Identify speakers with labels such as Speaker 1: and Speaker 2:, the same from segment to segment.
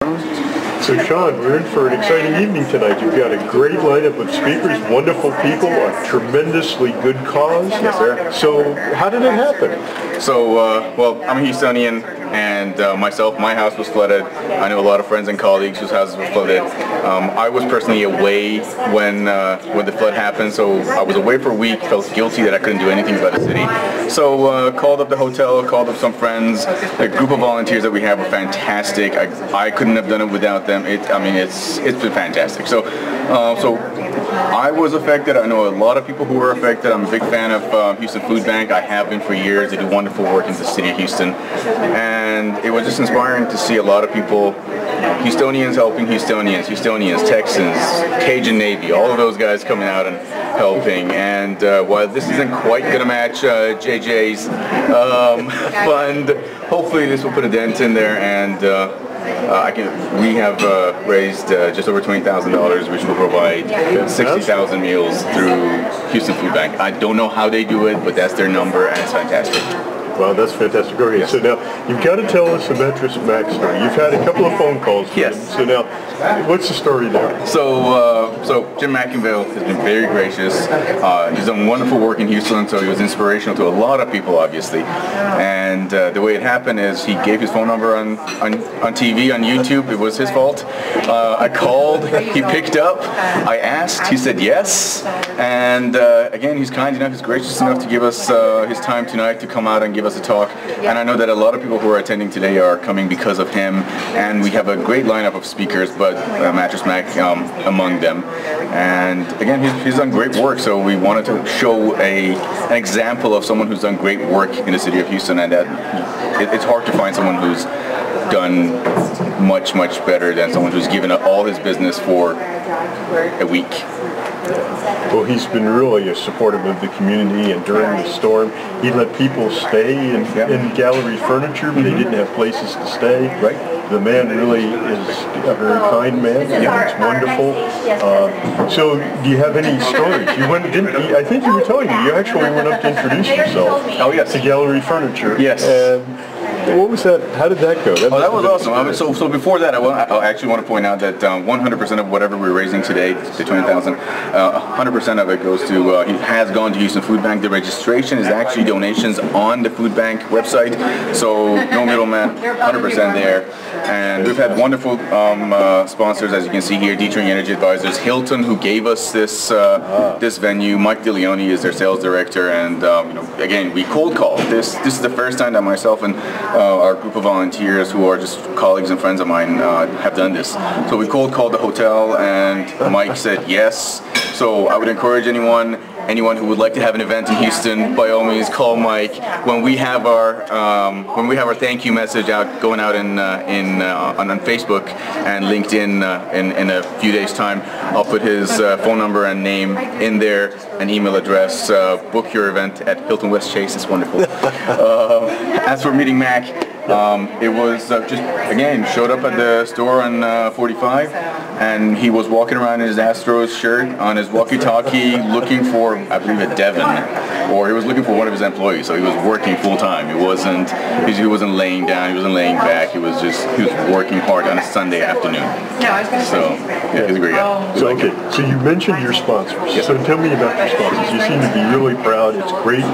Speaker 1: So Sean, we're in for an exciting evening tonight. You've got a great lineup of speakers, wonderful people, a tremendously good cause.
Speaker 2: Yes, sir.
Speaker 1: So how did it happen?
Speaker 2: So, well, I'm a Houstonian, and myself, my house was flooded. I know a lot of friends and colleagues whose houses were flooded. I was personally away when the flood happened, so I was away for a week, felt guilty that I couldn't do anything about the city. So called up the hotel, called up some friends. The group of volunteers that we have were fantastic. I couldn't have done it without them. It's been fantastic. So I was affected. I know a lot of people who were affected. I'm a big fan of Houston Food Bank. I have been for years. They do wonderful work in the city of Houston. And it was just inspiring to see a lot of people, Houstonians helping Houstonians, Texans, Cajun Navy, all of those guys coming out and helping. And while this isn't quite going to match JJ's fund, hopefully this will put a dent in there, and we have raised just over $20,000, which will provide 60,000 meals through Houston Food Bank. I don't know how they do it, but that's their number, and it's fantastic.
Speaker 1: Wow, that's fantastic. Okay, yes. So now you've got to tell us the Mattress Mac story. You've had a couple of phone calls with him. So now, what's the story there?
Speaker 2: So Jim McInville has been very gracious. He's done wonderful work in Houston, so he was inspirational to a lot of people, obviously. And the way it happened is he gave his phone number on TV, on YouTube. It was his fault. I called, he picked up, I asked, he said yes. And again, he's kind enough, he's gracious enough to give us his time tonight to come out and give us a talk. And I know that a lot of people who are attending today are coming because of him, and we have a great lineup of speakers, but Mattress Mac among them. And again, he's done great work, so we wanted to show an example of someone who's done great work in the city of Houston, and that it's hard to find someone who's done much better than someone who's given up all his business for a week.
Speaker 1: Well, he's been really supportive of the community, and during the storm, he let people stay in gallery furniture, but they didn't have places to stay.
Speaker 2: Right.
Speaker 1: The man really is a very kind man. Yeah, it's wonderful. So, do you have any stories? You went, I think you were telling me you actually went up to introduce yourself.
Speaker 2: Oh yes.
Speaker 1: To gallery furniture.
Speaker 2: Yes.
Speaker 1: What was that? How did that go?
Speaker 2: That was awesome. So before that, I actually want to point out that 100% of whatever we're raising today, the 20,000, 100% of it goes to, has gone to Houston Food Bank. The registration is actually donations on the Food Bank website, so no middleman, 100% there. And we've had wonderful sponsors, as you can see here, Dietrich Energy Advisors, Hilton, who gave us this this venue. Mike DeLeone is their sales director, and again, we cold called. This is the first time that myself and our group of volunteers, who are just colleagues and friends of mine, have done this. So we cold called the hotel, and Mike said yes. So I would encourage anyone who would like to have an event in Houston, by all means, call Mike. When we have our thank you message going out on Facebook and LinkedIn in a few days' time, I'll put his phone number and name in there, an email address. Book your event at Hilton West Chase. It's wonderful. As for meeting Mac, it was just, again, showed up at the store on 45, and he was walking around in his Astros shirt on his walkie-talkie looking for, I believe, a Devon, or he was looking for one of his employees, so he was working full-time. He wasn't laying down, he wasn't laying back, he was working hard on a Sunday afternoon. So, yeah, he's a great guy.
Speaker 1: So, okay, so you mentioned your sponsors. Yes. So tell me about your sponsors. You seem to be really proud. It's great.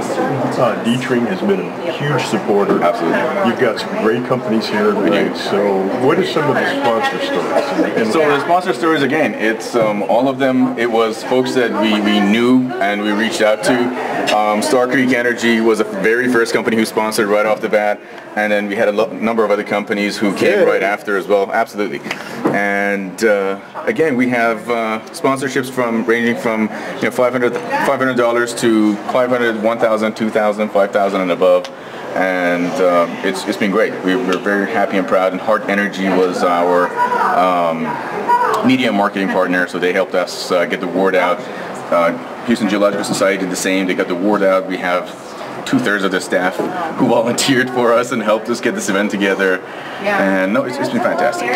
Speaker 1: Dietrich has been a huge supporter.
Speaker 2: Absolutely.
Speaker 1: You've got some great companies here tonight. So what are some of the sponsor stories?
Speaker 2: So the sponsor stories, again, it's all of them. It was folks that we knew and we reached out to. Star Creek Energy was the very first company who sponsored right off the bat, and then we had a number of other companies who came right after as well. Absolutely. And again, we have sponsorships ranging from $500 to $500, $1,000, $2,000, $5,000 and above. And it's been great. We're very happy and proud. And Heart Energy was our media and marketing partner, so they helped us get the word out. Houston Geological Society did the same. They got the word out. We have 2/3 of the staff who volunteered for us and helped us get this event together. And no, it's been fantastic.